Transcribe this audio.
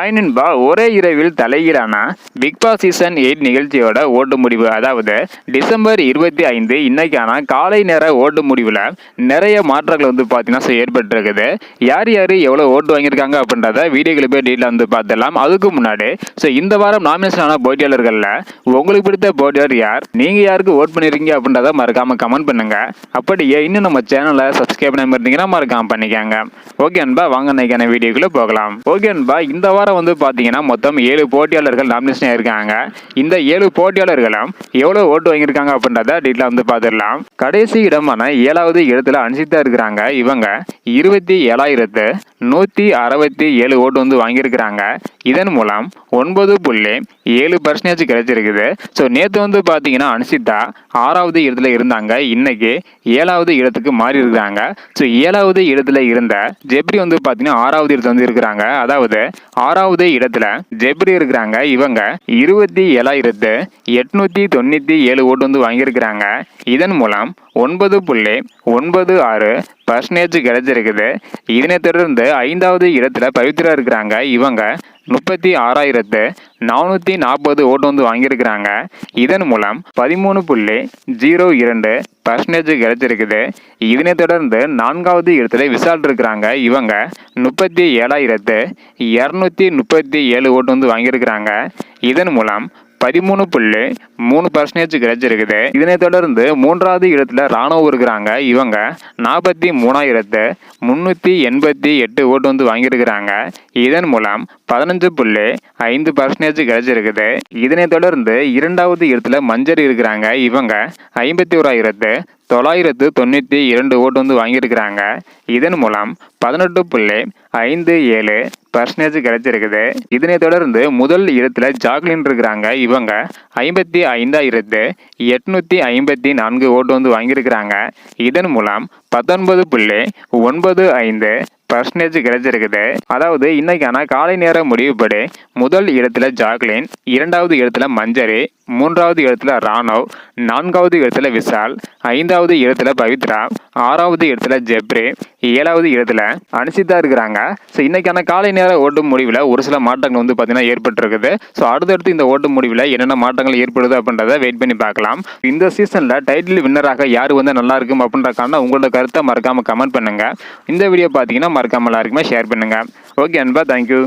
Hi நண்பா, ஒரே இரவில் தலைகீழான பிக் பாஸ் சீசன் 8 நிகழ்ச்சியோட ஓட்டு முடிவு, அதாவது டிசம்பர் 25 இன்னைக்கான காலை நேர ஓட்டு முடிவில் நிறைய மாற்றங்கள் பார்த்தீங்கன்னா ஏற்பட்டிருக்குது. யார் யார் எவ்வளோ ஓட்டு வாங்கியிருக்காங்க அப்படின்றத வீடியோக்களை போய் டீட்டெயில் பார்த்துடலாம். அதுக்கு முன்னாடி இந்த வாரம் நாமினேஷன் ஆன போட்டியாளர்களில் உங்களுக்கு பிடித்த போட்டியாளர் யார், நீங்கள் யாருக்கு ஓட் பண்ணியிருக்கீங்க அப்படின்றத மறக்காம கமெண்ட் பண்ணுங்க. அப்படியே இன்னும் நம்ம சேனலை சப்ஸ்கிரைப் பண்ணாமல் இருந்தீங்கன்னா மறக்காம பண்ணிக்கோங்க. ஓகே நண்பா, வாங்க இன்னைக்கான வீடியோக்குள்ள போகலாம். ஓகே நண்பா, இந்த வாரம் பார்த்தீங்கன்னா மொத்தம் 7 போட்டியாளர்கள் நாமினேஷன் ஆயிருக்காங்க. இந்த 7 போட்டியாளர்களும் எவ்வளவு ஓட்டு வாங்கியிருக்காங்க அப்படின்றத டீட்டெயிலா பார்த்துடலாம். கடைசி இடமான 7வது இடத்துல அன்சிதா இருக்கிறாங்க. இவங்க 27,167 ஓட்டு வாங்கியிருக்கிறாங்க. இதன் மூலம் 9.7% கிடைச்சிருக்குது. ஸோ நேற்று பார்த்தீங்கன்னா அன்சிதா 6வது இடத்துல இருந்தாங்க. இன்னைக்கு 7வது இடத்துக்கு மாறி இருக்கிறாங்க. ஸோ 7வது இடத்துல இருந்த ஜெப்ரி பார்த்தீங்கன்னா 6வது இடத்துல இருக்கிறாங்க. அதாவது 6வது இடத்துல ஜெப்ரி இருக்கிறாங்க. இவங்க 27,897 ஓட்டு வாங்கியிருக்கிறாங்க. இதன் மூலம் 9.96% கிடைச்சிருக்குது. இதனை தொடர்ந்து 5வது இடத்துல பவித்ரா இருக்கிறாங்க. இவங்க 36,440 ஓட்டு வாங்கியிருக்கிறாங்க. இதன் மூலம் 13.02% கிடைச்சிருக்குது. இதனை தொடர்ந்து 4வது இடத்துல விஷால் இருக்கிறாங்க. இவங்க 37,237 ஓட்டு வாங்கியிருக்கிறாங்க. இதன் மூலம் 13.3% கிடைச்சிருக்குது. இதனை தொடர்ந்து 3வது இடத்துல ராணுவ இருக்கிறாங்க. இவங்க 43,388 ஓட்டு வாங்கியிருக்கிறாங்க. இதன் மூலம் 15.5% கிடைச்சிருக்குது. இதனை தொடர்ந்து 2வது இடத்துல மஞ்சரி இருக்கிறாங்க. இவங்க 51,992 ஓட்டு வாங்கியிருக்கிறாங்க. இதன் மூலம் 18.57% கிடைச்சிருக்குது. இதனை தொடர்ந்து முதல் இடத்துல ஜாக்லின் இருக்கிறாங்க. இவங்க 55,854 ஓட்டு வாங்கியிருக்கிறாங்க. இதன் மூலம் 19.95% கிடைச்சிருக்குது. அதாவது இன்னைக்கான காலை நேர முடிவுப்படி முதல் இடத்துல ஜாக்லின், 2வது இடத்துல மஞ்சரி, 3வது இடத்துல ராணவ், 4வது இடத்துல விஷால், 5வது இடத்துல பவித்ரா, 6வது இடத்துல ஜெப்ரி, 7வது இடத்துல அன்சிதா இருக்கிறாங்க. ஸோ இன்னைக்கான காலை நேர ஓட்டு முடிவில் ஒரு சில மாற்றங்கள் பார்த்தீங்கன்னா ஏற்பட்டிருக்குது. ஸோ அடுத்தடுத்து இந்த ஓட்டு முடிவில் என்னென்ன மாற்றங்கள் ஏற்படுது அப்படின்றத வெயிட் பண்ணி பார்க்கலாம். இந்த சீசனில் டைட்டில் வின்னராக யார் நல்லா இருக்கும் அப்படின்றக்கான உங்களோட கருத்தை மறக்காம கமெண்ட் பண்ணுங்க. இந்த வீடியோ பார்த்தீங்கன்னா மறக்காம எல்லாருக்குமே ஷேர் பண்ணுங்க. ஓகே அன்பா, தேங்க்யூ.